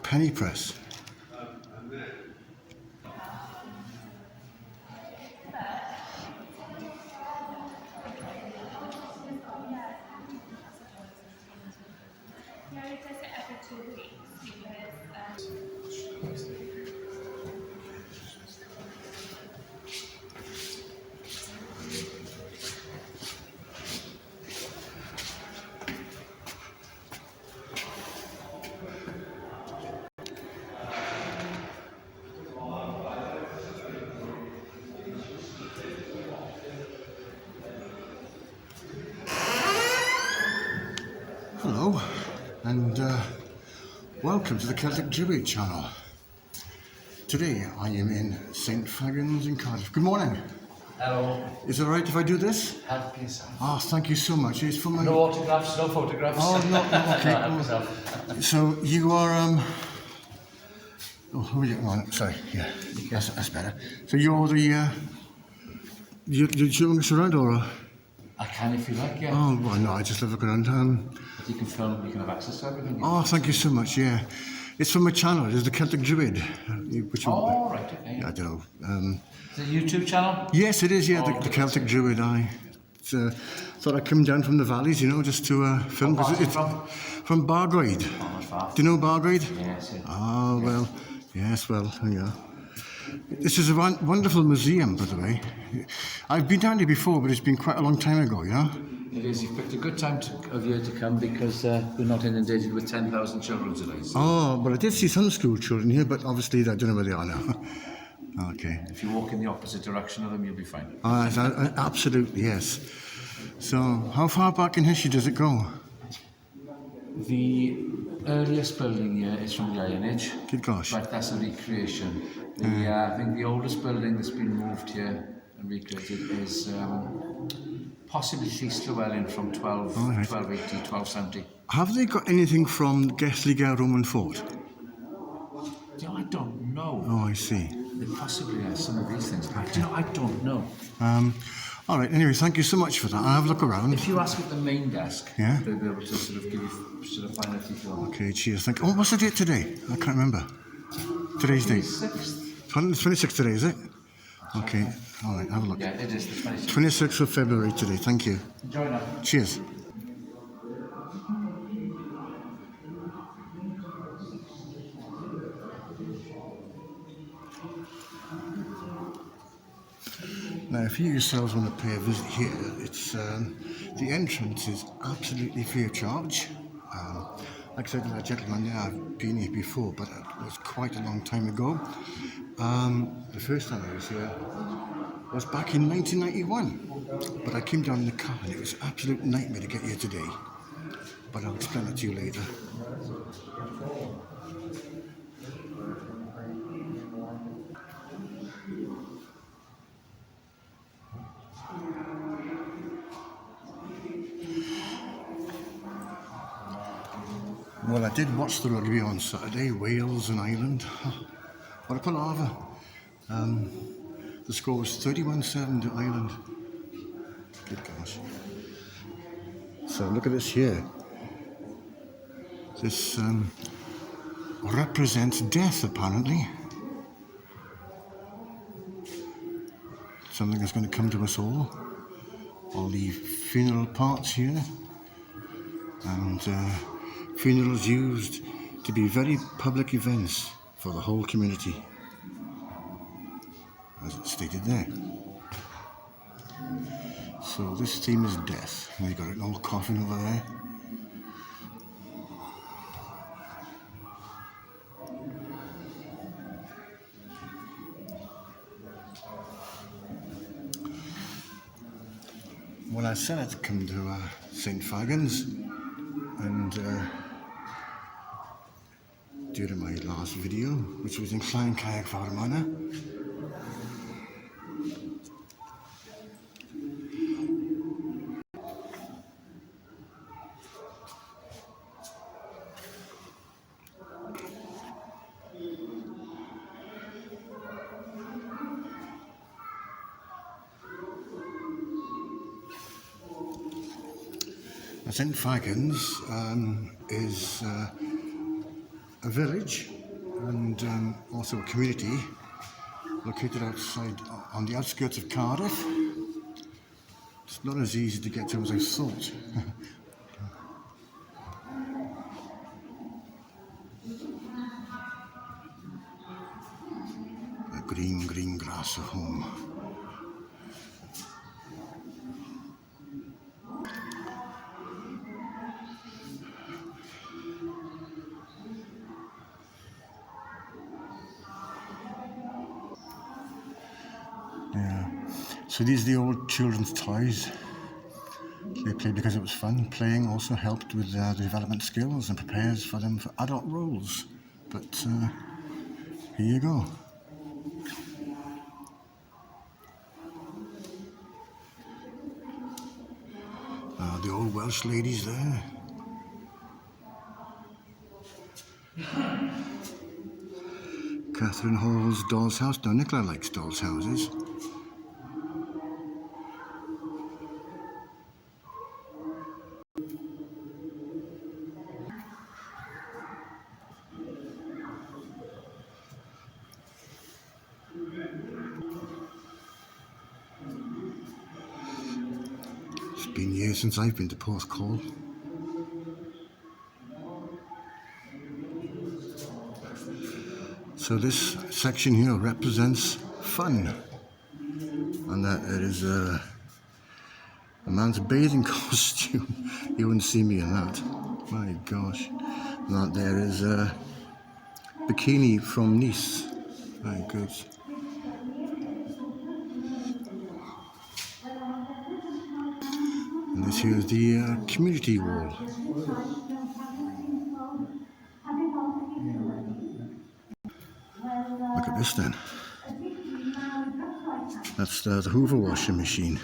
penny press. Hello, and welcome to the Celtic Druid channel. Today I am in St Fagans in Cardiff. Good morning. Hello. Is it alright if I do this? Help yourself. Oh, thank you so much. It's for my... No autographs, no photographs. Oh, no, okay. No, help yourself. So you are, oh, who are you? Oh, sorry, yeah, that's better. So you're the, you're showing us around, or? I can if you like, yeah. Oh, well, no, I just love looking around. But you can film, you can have access to everything. Oh, thank you so much, yeah. It's from my channel, it's the Celtic Druid. Which oh, right, okay. I don't know. Is it a YouTube channel? Yes, it is, yeah, the Celtic Druid. Thought I'd come down from the valleys, you know, just to film. Where's it from Bargoed. Oh, not far. Do you know Bargoed? Yes, yeah. Oh, well, yes, well, yeah. This is a wonderful museum, by the way. I've been down here before, but it's been quite a long time ago, you know? It is. You've picked a good time of year to come because we're not inundated with 10,000 children today. So. Oh, but I did see some school children here, but obviously I don't know where they are now. Okay. If you walk in the opposite direction of them, you'll be fine. Absolutely, yes. So, how far back in history does it go? The earliest building here is from the Iron Age. Good gosh. But that's a recreation. I think the oldest building that's been moved here and recreated is possibly Llys Llewellyn from 1280, 1270. Have they got anything from Llancaiach Roman fort? You know, I don't know. Oh, I see. They possibly have some of these things. Okay. You know, I don't know. All right, anyway, thank you so much for that. I'll have a look around. If you ask at the main desk, yeah, they'll be able to sort of give you sort of find out if you want. Okay, cheers. Thank you. Oh, what's the date today? I can't remember. Today's date. 26th today, is it? Okay, all right, have a look. Yeah, it is the 26th. 26th of February today, thank you. Enjoy now. Cheers. Now, if you yourselves want to pay a visit here, it's the entrance is absolutely free of charge. Like I said to that gentleman, yeah, I've been here before, but it was quite a long time ago. The first time I was here was back in 1991, but I came down in the car and it was an absolute nightmare to get here today. But I'll explain that to you later. Well, I did watch the rugby on Saturday, Wales and Ireland. What a palaver. The score was 31-7 to Ireland. Good gosh. So look at this here. This represents death, apparently. Something that's going to come to us all. All the funeral parts here. And funerals used to be very public events for the whole community, as it's stated there. So this theme is death. And you've got an old coffin over there. Well, I said I'd come to St Fagans, and during my last video, which was in Llancaiach Fawr manor. St Fagans is a village and also a community located outside on the outskirts of Cardiff. It's not as easy to get to as I thought. The green grass of home. Yeah. So these are the old children's toys. They played because it was fun. Playing also helped with the development skills and prepares for them for adult roles. But here you go. The old Welsh ladies there. Catherine Hall's doll's house. Now Nicola likes doll's houses. It's been years since I've been to Porthcawl. So this section here represents fun, and that it is a man's bathing costume. You wouldn't see me in that. My gosh. And that there is a bikini from Nice. My goodness. And this here is the community wall. Look at this then. That's the Hoover washing machine.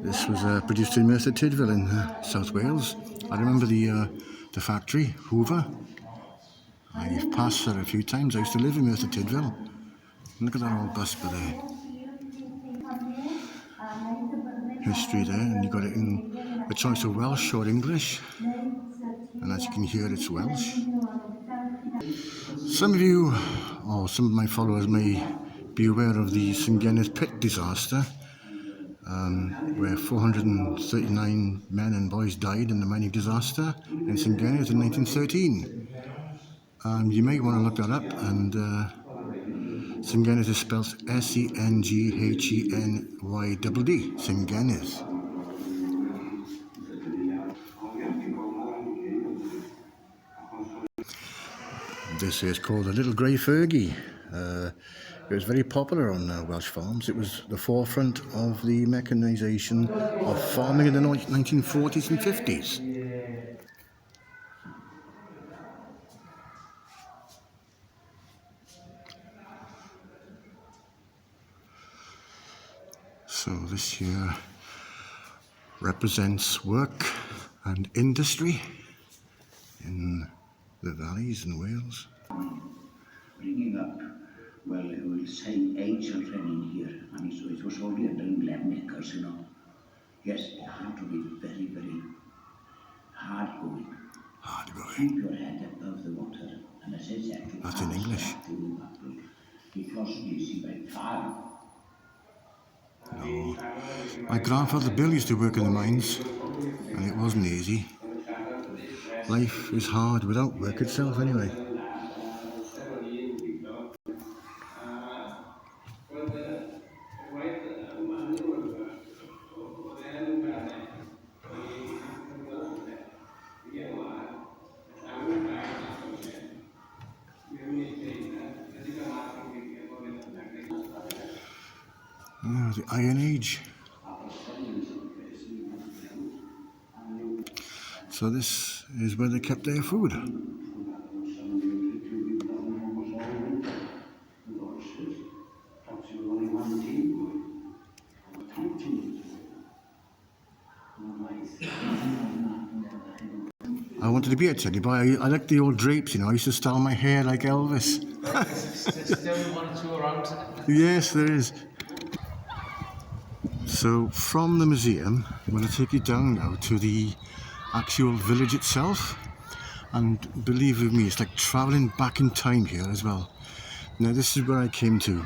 This was produced in Merthyr Tydfil in South Wales. I remember the factory, Hoover. I've passed there a few times. I used to live in Merthyr Tydfil. Look at that old bus by there. History there, and you got it in a choice of Welsh or English. And as you can hear, it's Welsh. Some of you, or some of my followers, may be aware of the St pit disaster, where 439 men and boys died in the mining disaster in St in 1913. You may want to look that up, and St is spelled S-E-N-G-H-E-N-Y-D-D, St. This is called a Little Grey Fergie. It was very popular on Welsh farms. It was the forefront of the mechanisation of farming in the 1940s and 50s. So this here represents work and industry in the valleys in Wales. Bringing up, well, I will say 8 children in here, and so it was only under makers, you know. Yes, it had to be very, very hard going. Hard going. Keep your head above the water, and as I said, that's in English. Because you see by far. No. My grandfather Bill used to work in the mines, and it wasn't easy. Life is hard without work itself, anyway. The Iron Age. So this is where they kept their food. I wanted to be a teddy bear. I like the old drapes, you know. I used to style my hair like Elvis. There's still one or two around. Yes, there is. So from the museum, I'm going to take you down now to the actual village itself. And believe with me, it's like travelling back in time here as well. Now this is where I came to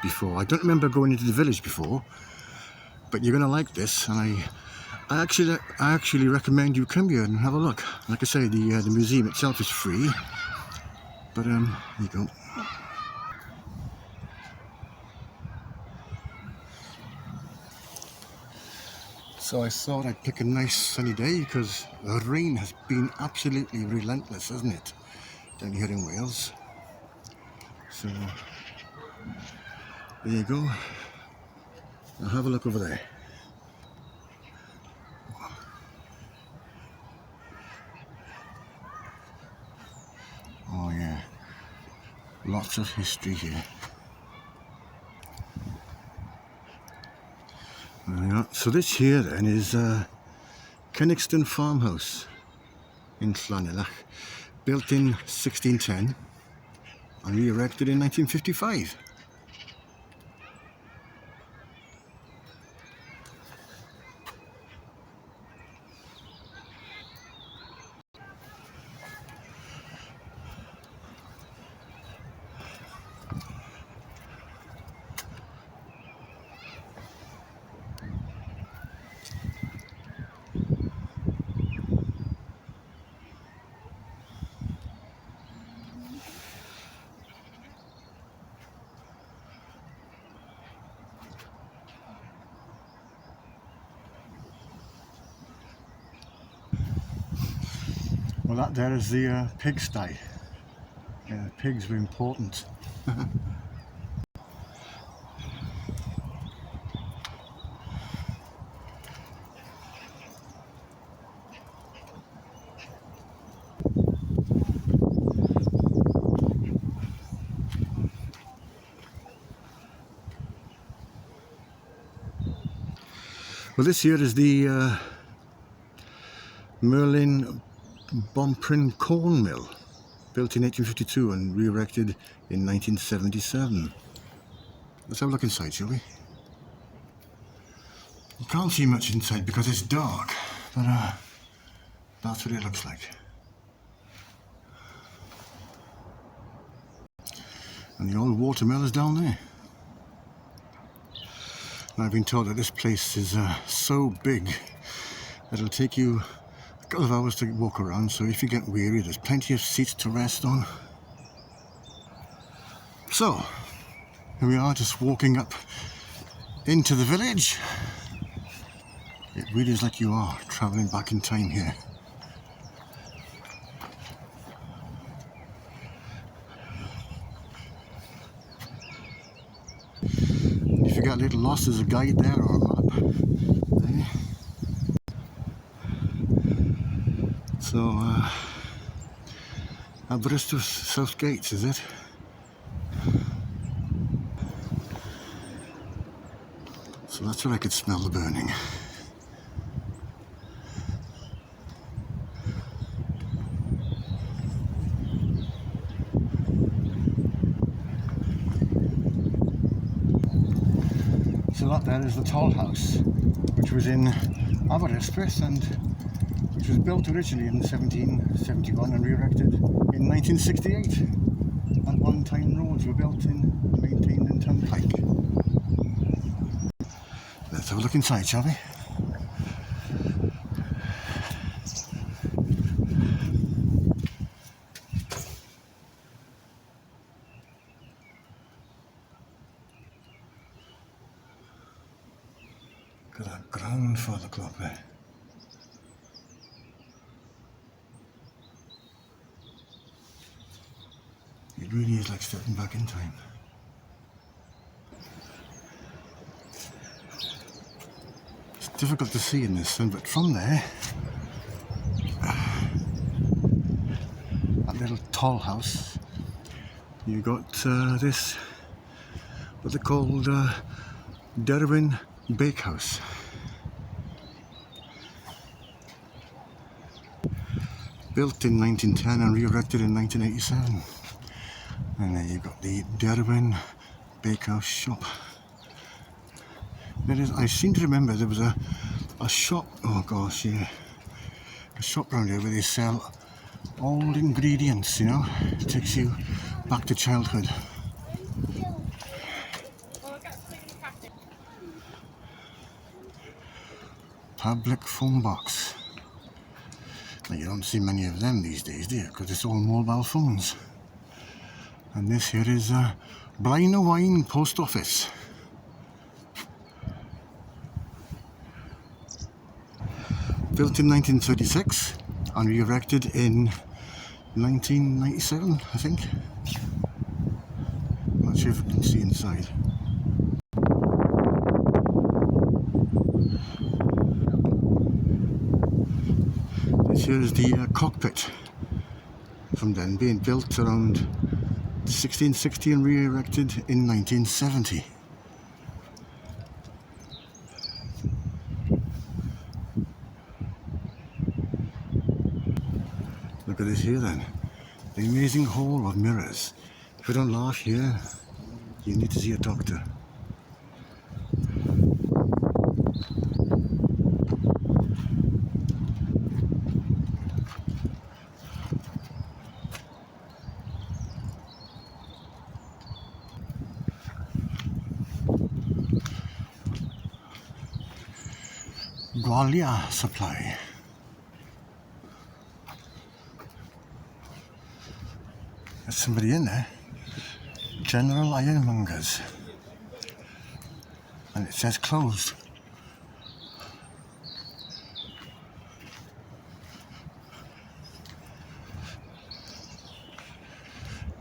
before. I don't remember going into the village before, but you're going to like this, and I actually recommend you come here and have a look. Like I say, the museum itself is free, but here you go. So I thought I'd pick a nice sunny day because the rain has been absolutely relentless, hasn't it, down here in Wales. So there you go. Now have a look over there. Oh yeah, lots of history here. Yeah, so this here then is Kennigston farmhouse in Llancaiach, built in 1610 and re-erected in 1955. Well, that there is the pigsty. Pigs were important. Well, this here is the Merlin Bomprin corn mill, built in 1852 and re-erected in 1977. Let's have a look inside, shall we? You can't see much inside because it's dark, but that's what it looks like. And the old watermill is down there. And I've been told that this place is so big that it'll take you a couple of hours to walk around, so if you get weary, there's plenty of seats to rest on. So, here we are, just walking up into the village. It really is like you are travelling back in time here. If you get a little lost, there's a guide there or a map. There. So, Aberystwyth South Gates, is it? So that's where I could smell the burning. So that there is the toll house, which was in Aberystwyth and which was built originally in 1771 and re-erected in 1968. And one-time roads were built and maintained in Turnpike. Let's have a look inside, shall we? Look at that grandfather clock there. It really is like stepping back in time. It's difficult to see in this sun, but from there, that little toll house, you got this, what they're called Derwin Bakehouse. Built in 1910 and re-erected in 1987. And there you've got the Derwin Bakehouse shop. There is, I seem to remember there was a shop, oh gosh, yeah, a shop around here where they sell Old ingredients, you know, it takes you back to childhood. Public phone box. Now you don't see many of them these days, do you? Because it's all mobile phones. And this here is Blaen y Wine Post Office. Built in 1936 and re-erected in 1997, I think. Not sure if you can see inside. This here is the cockpit from then, being built around 1660 and re-erected in 1970. Look at this here then, the amazing hall of mirrors. If you don't laugh here, you need to see a doctor. Llancaiach supply. There's somebody in there. General Ironmongers. And it says closed.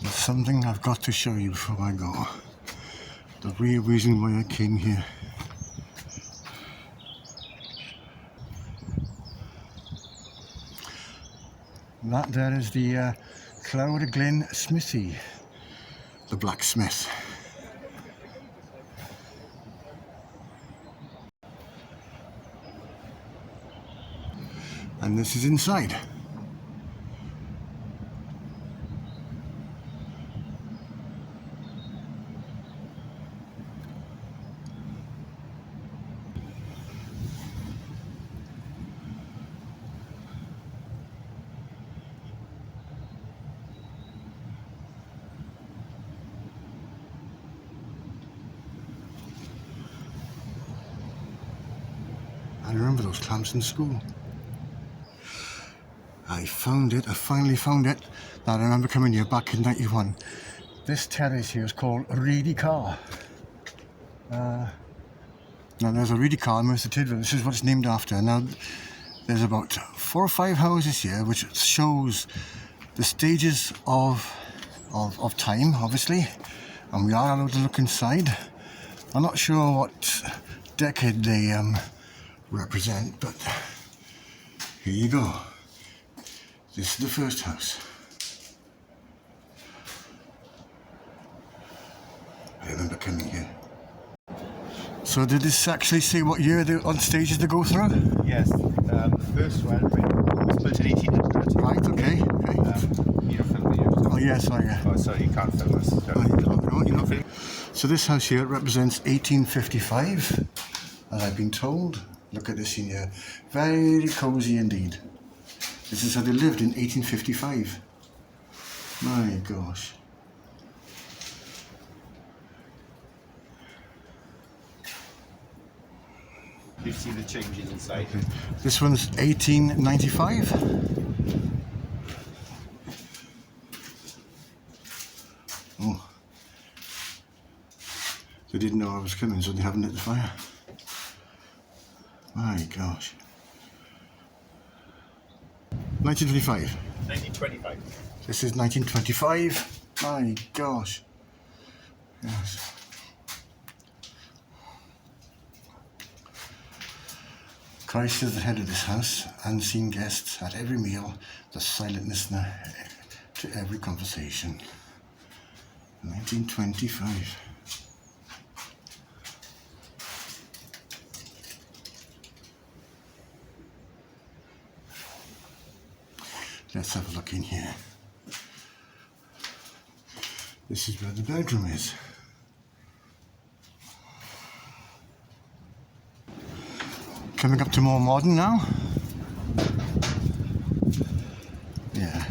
There's something I've got to show you before I go. The real reason why I came here. That there is the Cloud Glen Smithy, the blacksmith. And this is inside. I remember those clamps in school. I found it, I finally found it. I remember coming here back in 91. This terrace here is called Reedy Car. Now there's a Reedy Car in Merthyr Tydfil. This is what it's named after. Now there's about 4 or 5 houses here which shows the stages of time, obviously. And we are allowed to look inside. I'm not sure what decade they represent, but here you go. This is the first house. I remember coming here. So did this actually say what year on stages they go through? Yes, the first one was built in 1800. Right, okay. You don't film the Oh yes, I Oh, sorry, you can't film us. you're not. So this house here represents 1855, as I've been told. Look at this in here. Very cosy indeed. This is how they lived in 1855. My gosh. You see the changes inside. Okay. This one's 1895. Oh. They didn't know I was coming, so they haven't lit the fire. My gosh. 1925. 1925. This is 1925. My gosh. Yes. Christ is the head of this house, unseen guests at every meal, the silent listener to every conversation. 1925. Let's have a look in here. This is where the bedroom is. Coming up to more modern now. Yeah.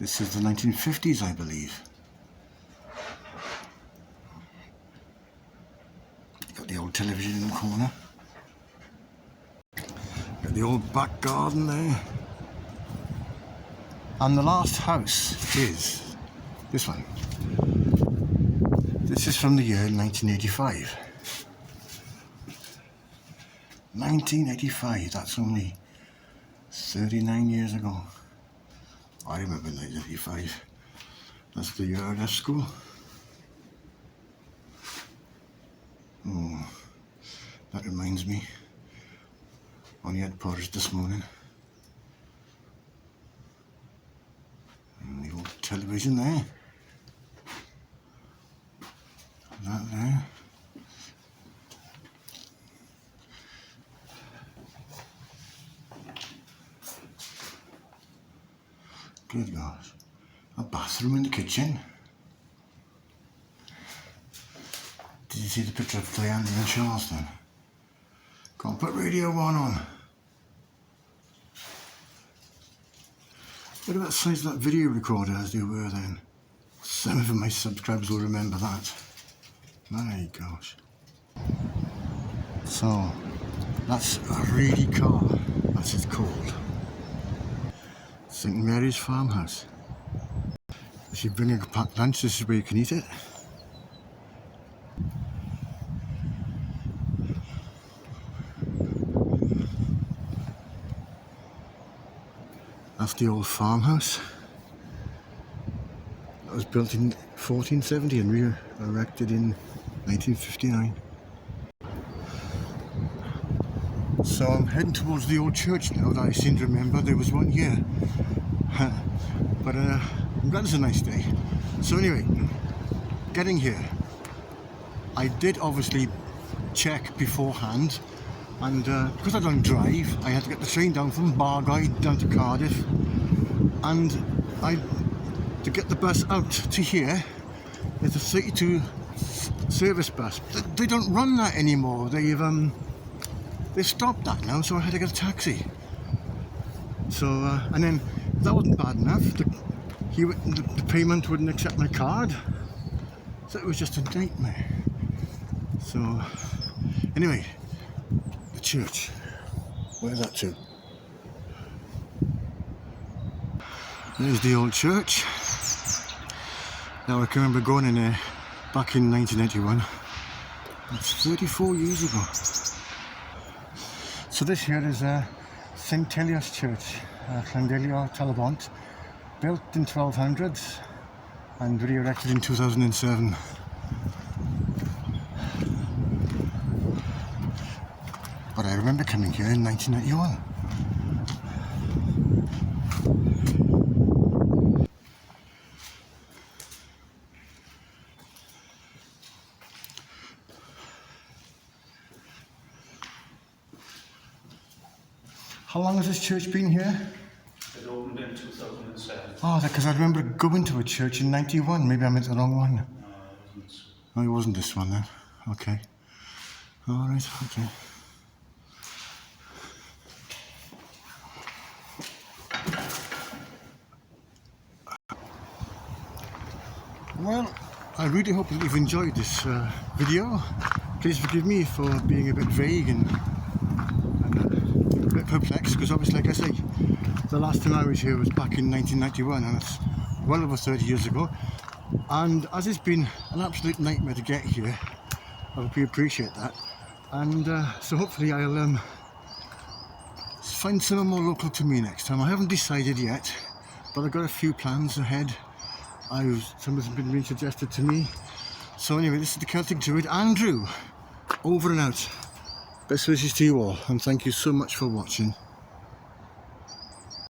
This is the 1950s, I believe. Got the old television in the corner. Got the old back garden there. And the last house is this one. This is from the year 1985. 1985, that's only 39 years ago. I remember 1985. That's the year I left school. Oh, that reminds me. Only had porridge this morning. And the old television there. That there. Good gosh. A bathroom in the kitchen. Did you see the picture of Diana and Charles then? Can't put Radio 1 on. Look at that size of that video recorder as they were then. Some of my subscribers will remember that. My gosh. So, that's a really car, that's it's called. St Mary's farmhouse. If you bring a packed lunch, this is where you can eat it. That's the old farmhouse. That was built in 1470 and re-erected in 1959. So I'm heading towards the old church now that I seem to remember there was one here. But I'm glad it's a nice day. So anyway, getting here. I did obviously check beforehand, and because I don't drive, I had to get the train down from Bargoed down to Cardiff, and to get the bus out to here, it's a 32 service bus. They don't run that anymore. They've stopped that now, so I had to get a taxi. So and then that wasn't bad enough. The payment wouldn't accept my card, so it was just a nightmare. So anyway, the church. Where's that to? There's the old church. Now I can remember going in there back in 1981. That's 34 years ago. So this here is St Elias Church, Llancaiach Fawr, built in 1200s and re-erected in 2007. But I remember coming here in 1991. How long has this church been here? It opened in 2007. Oh, because I remember going to a church in 91. Maybe I meant the wrong one. No, it wasn't. Oh, it wasn't this one then. Okay. Alright, okay. Well, I really hope that you've enjoyed this video. Please forgive me for being a bit vague and a bit perplexed, because obviously, like I say, the last time I was here was back in 1991, and it's well over 30 years ago. And as it's been an absolute nightmare to get here, I hope you appreciate that. And so hopefully I'll find somewhere more local to me next time. I haven't decided yet, but I've got a few plans ahead. Some have been being suggested to me. So anyway, this is the Celtic Druid, Andrew, over and out. Best wishes to you all, and thank you so much for watching.